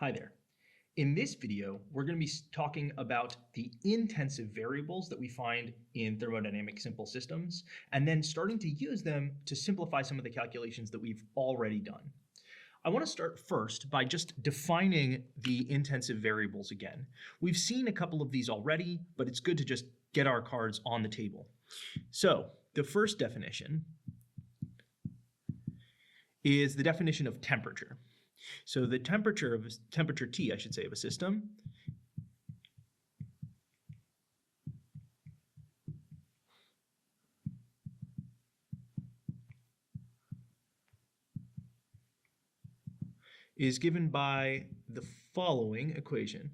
Hi there. In this video, we're going to be talking about the intensive variables that we find in thermodynamic simple systems, and then starting to use them to simplify some of the calculations that we've already done. I want to start first by just defining the intensive variables again. We've seen a couple of these already, but it's good to just get our cards on the table. So the first definition is the definition of temperature. So the temperature T, I should say, of a system is given by the following equation.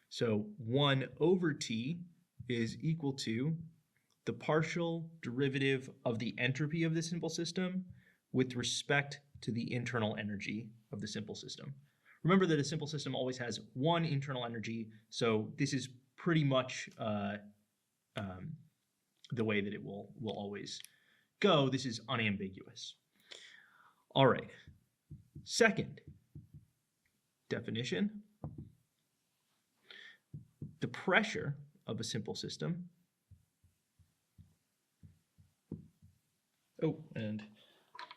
So 1 over T is equal to the partial derivative of the entropy of the simple system with respect to the internal energy of the simple system. Remember that a simple system always has one internal energy, so this is pretty much the way that it will always go. This is unambiguous. All right. Second definition, the pressure of a simple system. Oh, and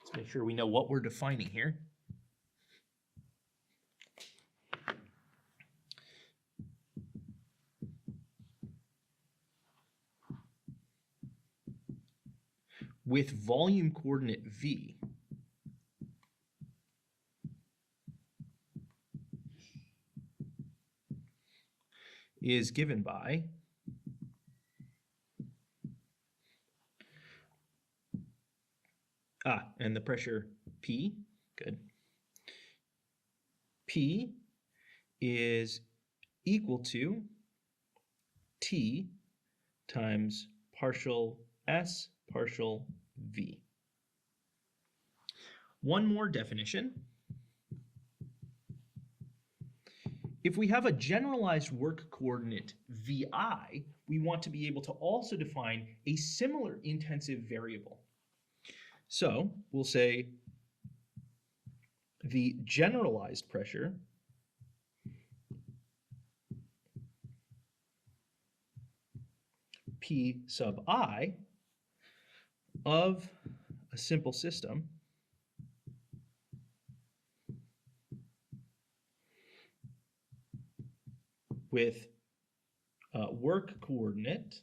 let's make sure we know what we're defining here. With volume coordinate V, is given by and the pressure P, good. P is equal to T times partial S partial V. One more definition. If we have a generalized work coordinate VI, we want to be able to also define a similar intensive variable. So we'll say the generalized pressure P sub I of a simple system with work coordinate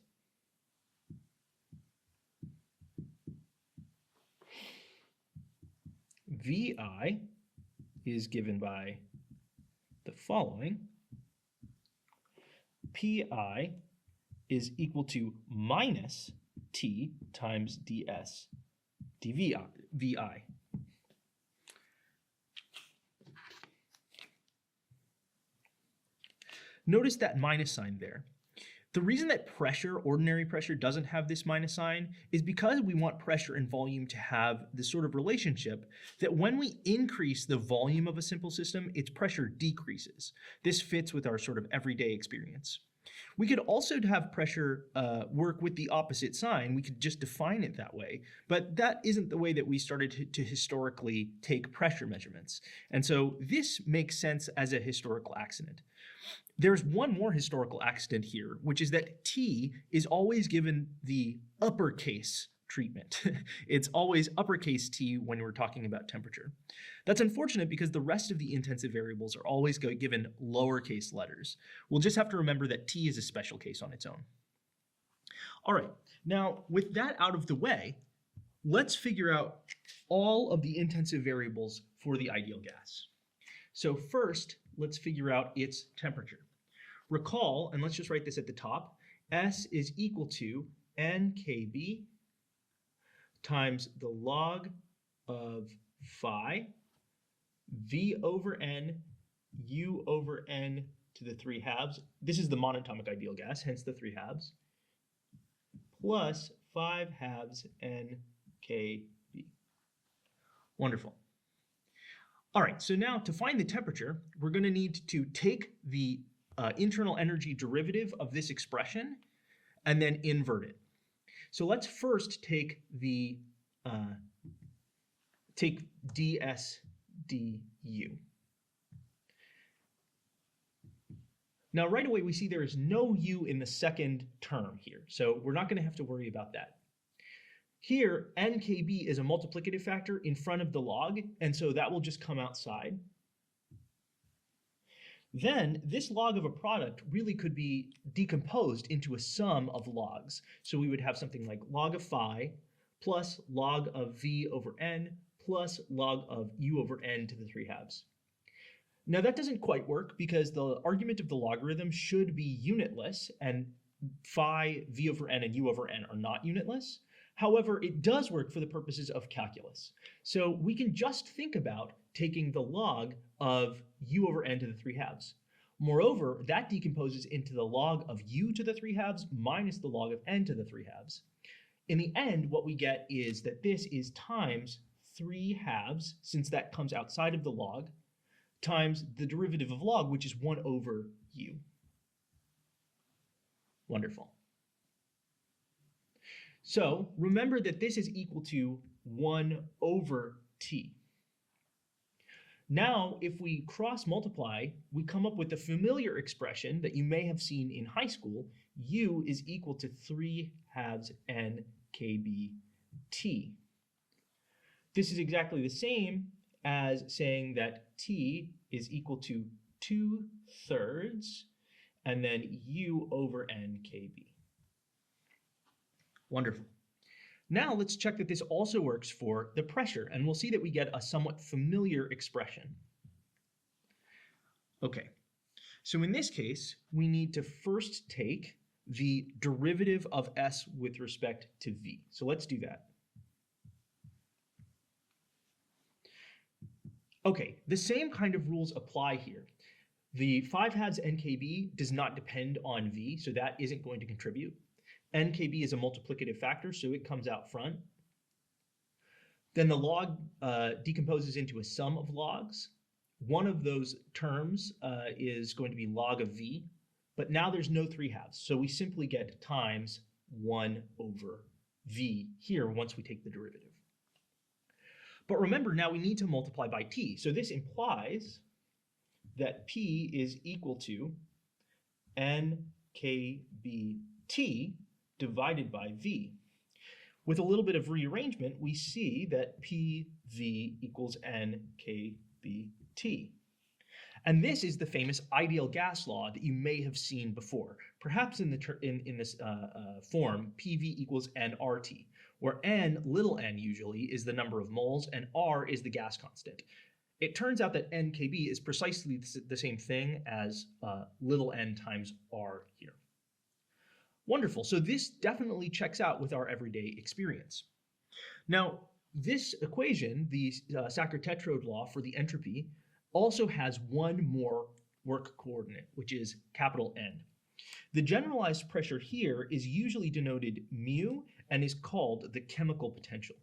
VI is given by the following. PI is equal to minus T times ds dVi. Notice that minus sign there. The reason that pressure, ordinary pressure, doesn't have this minus sign is because we want pressure and volume to have this sort of relationship that when we increase the volume of a simple system, its pressure decreases. This fits with our sort of everyday experience. We could also have pressure work with the opposite sign. We could just define it that way, but that isn't the way that we started to historically take pressure measurements. And so this makes sense as a historical accident. There's one more historical accident here, which is that T is always given the uppercase treatment. It's always uppercase T when we're talking about temperature. That's unfortunate because the rest of the intensive variables are always given lowercase letters. We'll just have to remember that T is a special case on its own. All right, now with that out of the way, let's figure out all of the intensive variables for the ideal gas. So first, let's figure out its temperature. Recall, and let's just write this at the top, S is equal to NKB times the log of phi, V over N, U over N to the 3 halves. This is the monatomic ideal gas, hence the 3 halves, plus 5 halves NKB. Wonderful. All right, so now to find the temperature, we're going to need to take the internal energy derivative of this expression and then invert it. So let's first take the ds du. Now, right away, we see there is no u in the second term here, so we're not going to have to worry about that. Here, nkb is a multiplicative factor in front of the log, and so that will just come outside. Then this log of a product really could be decomposed into a sum of logs. So we would have something like log of phi plus log of v over n plus log of u over n to the 3/2. Now that doesn't quite work because the argument of the logarithm should be unitless, and phi, v over n, and u over n are not unitless. However, it does work for the purposes of calculus. So we can just think about taking the log of u over n to the 3/2. Moreover, that decomposes into the log of u to the 3/2 minus the log of n to the 3/2. In the end, what we get is that this is times 3/2, since that comes outside of the log, times the derivative of log, which is 1 over u. Wonderful. So remember that this is equal to 1 over t. Now, if we cross multiply, we come up with the familiar expression that you may have seen in high school. U is equal to 3/2 n kb t. This is exactly the same as saying that t is equal to 2/3 and then u over n kb. Wonderful. Now let's check that this also works for the pressure, and we'll see that we get a somewhat familiar expression. Okay, so in this case, we need to first take the derivative of s with respect to v. So let's do that. Okay, the same kind of rules apply here. The 5/2 nkb does not depend on v, so that isn't going to contribute. nkb is a multiplicative factor, so it comes out front. Then the log decomposes into a sum of logs. One of those terms is going to be log of v, but now there's no 3/2, so we simply get times 1 over v here once we take the derivative. But remember, now we need to multiply by t, so this implies that p is equal to nkbt divided by v. With a little bit of rearrangement, we see that pv equals nkbt. And this is the famous ideal gas law that you may have seen before, perhaps in this form, pv equals nRT, where n, little n usually, is the number of moles and r is the gas constant. It turns out that nkb is precisely the same thing as little n times r here. Wonderful, so this definitely checks out with our everyday experience. Now, this equation, the Sackur-Tetrode law for the entropy, also has one more work coordinate, which is capital N. The generalized pressure here is usually denoted mu and is called the chemical potential.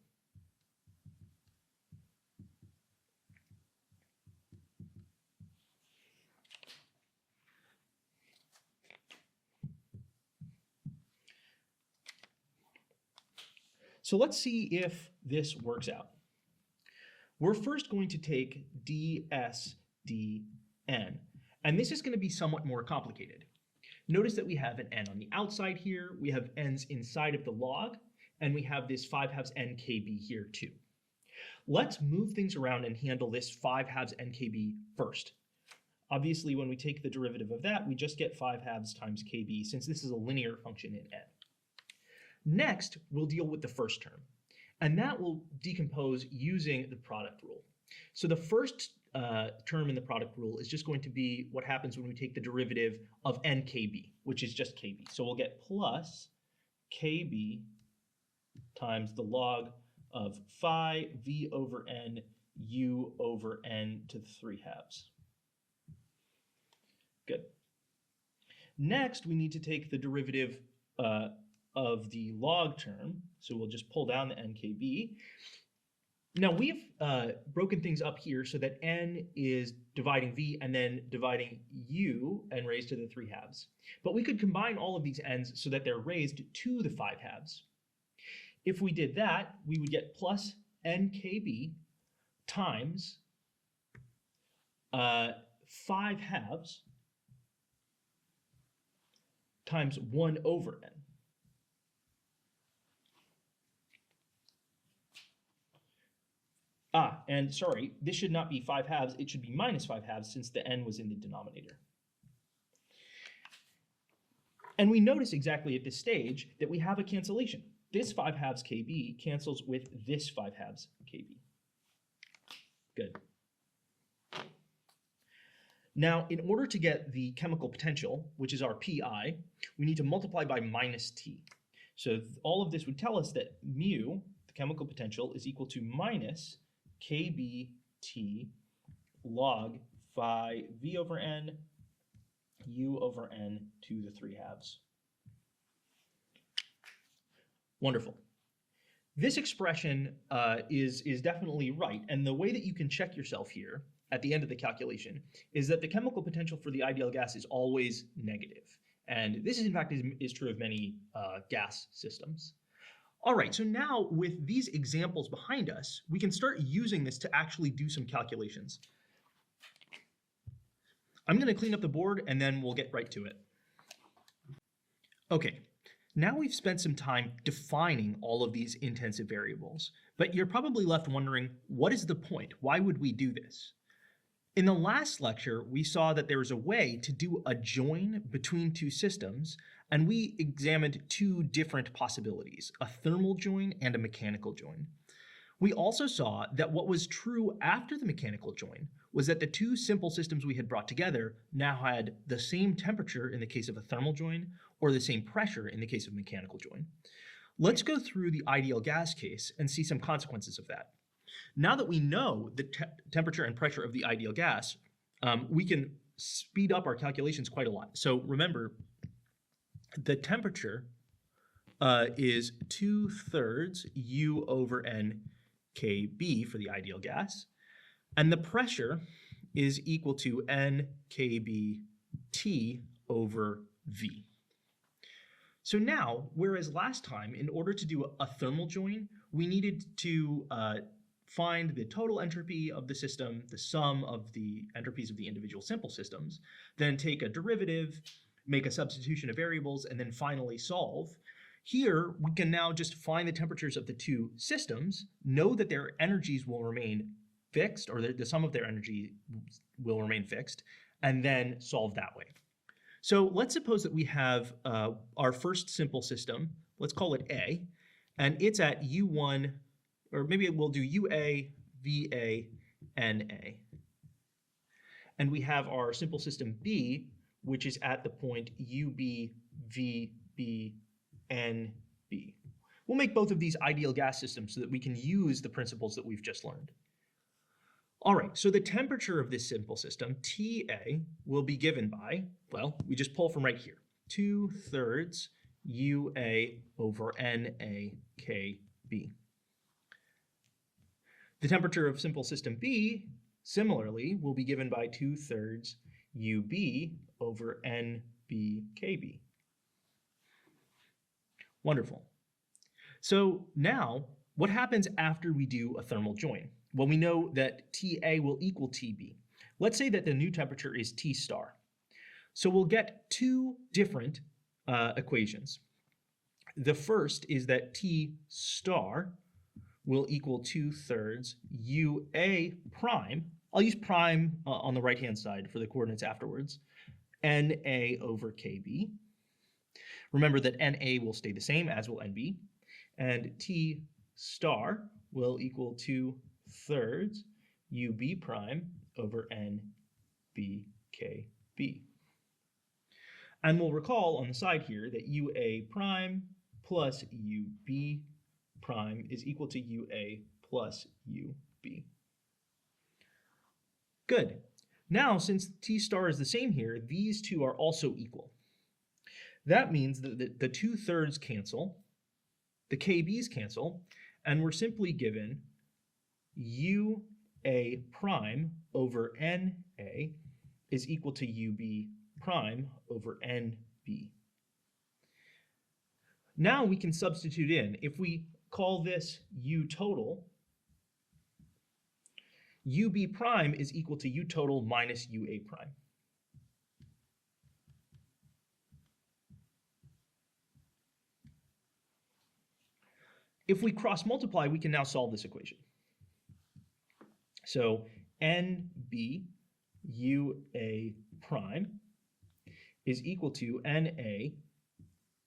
So let's see if this works out. We're first going to take ds dn, and this is going to be somewhat more complicated. Notice that we have an n on the outside here, we have n's inside of the log, and we have this 5/2 nkb here too. Let's move things around and handle this 5/2 nkb first. Obviously, when we take the derivative of that, we just get 5/2 times kb, since this is a linear function in n. Next, we'll deal with the first term, and that will decompose using the product rule. So the first term in the product rule is just going to be what happens when we take the derivative of nkb, which is just kb. So we'll get plus kb times the log of phi v over n u over n to the 3/2. Good. Next, we need to take the derivative of the log term, so we'll just pull down the nkb. Now we've broken things up here so that n is dividing v and then dividing u and raised to the 3/2. But we could combine all of these n's so that they're raised to the 5/2. If we did that, we would get plus nkb times 5/2 times 1 over n. And sorry, this should not be 5/2, it should be minus 5/2 since the n was in the denominator. And we notice exactly at this stage that we have a cancellation. This 5/2 kb cancels with this 5/2 kb. Good. Now, in order to get the chemical potential, which is our Pi, we need to multiply by minus T. So all of this would tell us that mu, the chemical potential, is equal to minus kBT log phi V over n U over n to the 3/2. Wonderful. This expression is definitely right, and the way that you can check yourself here at the end of the calculation is that the chemical potential for the ideal gas is always negative. And this is in fact is true of many gas systems. All right, so now with these examples behind us, we can start using this to actually do some calculations. I'm going to clean up the board and then we'll get right to it. Okay, now we've spent some time defining all of these intensive variables, but you're probably left wondering, what is the point? Why would we do this? In the last lecture, we saw that there was a way to do a join between two systems, and we examined two different possibilities, a thermal join and a mechanical join. We also saw that what was true after the mechanical join was that the two simple systems we had brought together now had the same temperature in the case of a thermal join or the same pressure in the case of a mechanical join. Let's go through the ideal gas case and see some consequences of that. Now that we know the temperature and pressure of the ideal gas, we can speed up our calculations quite a lot. So remember, the temperature is 2/3 U over N kb for the ideal gas, and the pressure is equal to N kb T over V. So now, whereas last time, in order to do a thermal join, we needed to find the total entropy of the system, the sum of the entropies of the individual simple systems, then take a derivative, make a substitution of variables, and then finally solve. Here, we can now just find the temperatures of the two systems, know that their energies will remain fixed, or the sum of their energy will remain fixed, and then solve that way. So let's suppose that we have our first simple system, let's call it A, and it's at U1, or maybe we'll do UA, VA, NA. And we have our simple system B, which is at the point UB, VB, NB. We'll make both of these ideal gas systems so that we can use the principles that we've just learned. All right, so the temperature of this simple system, TA, will be given by, well, we just pull from right here, 2/3 UA over NA KB. The temperature of simple system B, similarly, will be given by 2/3 UB over NB KB. Wonderful. So now, what happens after we do a thermal join? Well, we know that TA will equal TB. Let's say that the new temperature is T star. So we'll get two different equations. The first is that T star will equal 2/3 UA prime. I'll use prime on the right-hand side for the coordinates afterwards. NA over KB. Remember that NA will stay the same, as will NB. And T star will equal 2/3 UB prime over NBKB. And we'll recall on the side here that UA prime plus UB prime is equal to UA plus UB. Good. Now, since T star is the same here, these two are also equal. That means that the 2/3 cancel, the KB's cancel, and we're simply given UA prime over NA is equal to UB prime over NB. Now we can substitute in. If we call this U total, UB prime is equal to U total minus UA prime. If we cross multiply, we can now solve this equation. So NB UA prime is equal to NA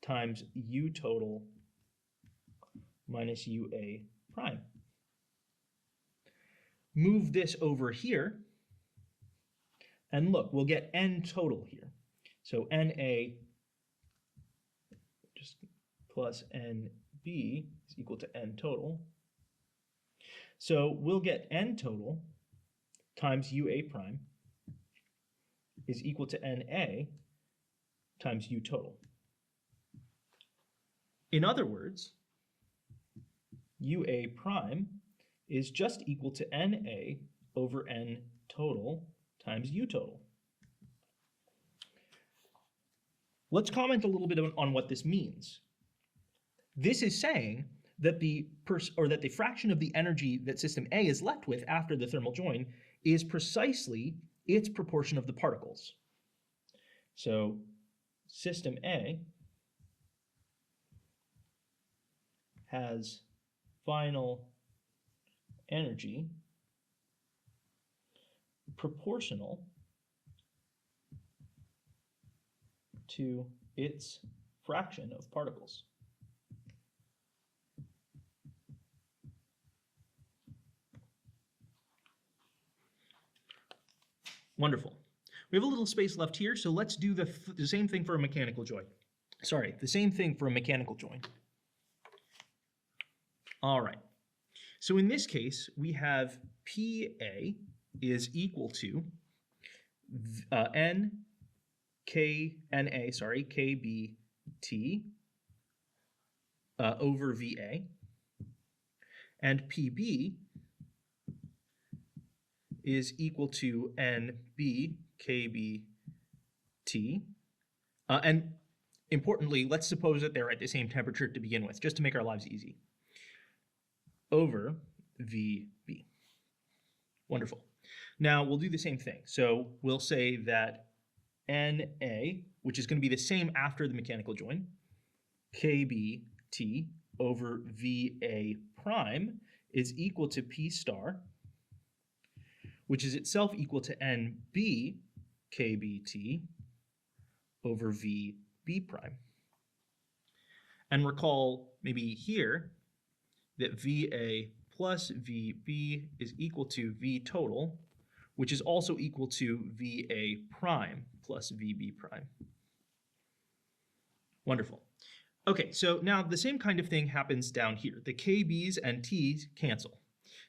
times U total minus UA prime. Move this over here, and look, we'll get N total here. So NA just plus NB is equal to N total. So we'll get N total times UA prime is equal to NA times U total. In other words, UA prime is just equal to NA over N total times U total. Let's comment a little bit on what this means. This is saying that the fraction of the energy that system A is left with after the thermal join is precisely its proportion of the particles. So system A has final energy proportional to its fraction of particles. Wonderful. We have a little space left here, so let's do the same thing for a mechanical join. Sorry, the same thing for a mechanical join. All right. So in this case, we have PA is equal to KBT over VA, and PB is equal to NB KBT. And importantly, let's suppose that they're at the same temperature to begin with, just to make our lives easy, over VB. Wonderful. Now we'll do the same thing. So we'll say that NA, which is going to be the same after the mechanical join, KBT over VA prime is equal to P star, which is itself equal to NB KBT over VB prime. And recall maybe here that VA plus VB is equal to V total, which is also equal to VA prime plus VB prime. Wonderful. Okay, so now the same kind of thing happens down here. The KBs and T's cancel.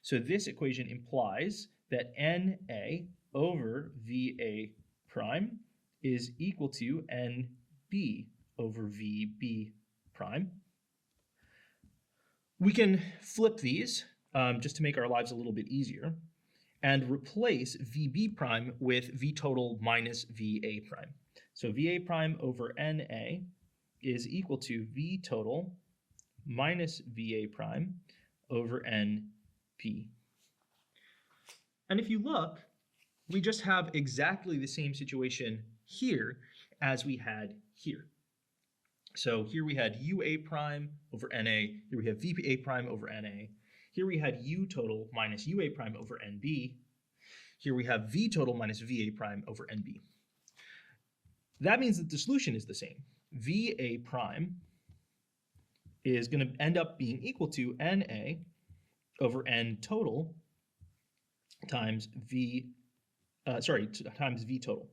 So this equation implies that NA over VA prime is equal to NB over VB prime. We can flip these just to make our lives a little bit easier and replace VB prime with V total minus VA prime. So VA prime over NA is equal to V total minus VA prime over NP. And if you look, we just have exactly the same situation here as we had here. So here we had UA prime over NA, here we have VA prime over NA, here we had U total minus UA prime over NB, here we have V total minus VA prime over NB. That means that the solution is the same. VA prime is going to end up being equal to NA over N total times times V total.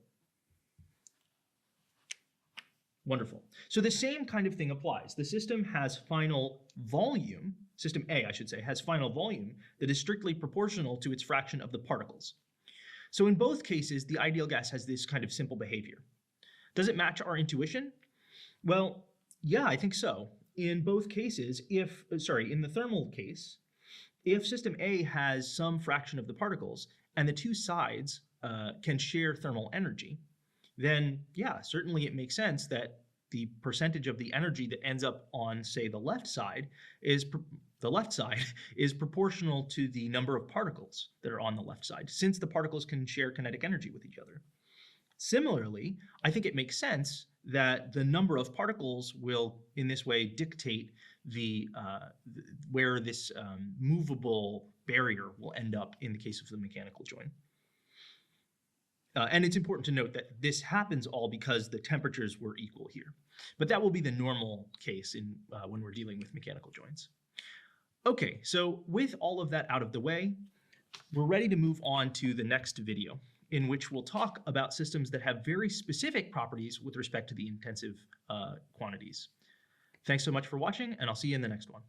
Wonderful. So the same kind of thing applies. The system has final volume, system A, I should say, has final volume that is strictly proportional to its fraction of the particles. So in both cases, the ideal gas has this kind of simple behavior. Does it match our intuition? Well, yeah, I think so. In both cases, in the thermal case, if system A has some fraction of the particles and the two sides can share thermal energy, then yeah, certainly it makes sense that the percentage of the energy that ends up on, say, the left side is proportional to the number of particles that are on the left side, since the particles can share kinetic energy with each other. Similarly, I think it makes sense that the number of particles will, in this way, dictate where this movable barrier will end up in the case of the mechanical joint. And it's important to note that this happens all because the temperatures were equal here. But that will be the normal case when we're dealing with mechanical joints. Okay, so with all of that out of the way, we're ready to move on to the next video, in which we'll talk about systems that have very specific properties with respect to the intensive quantities. Thanks so much for watching, and I'll see you in the next one.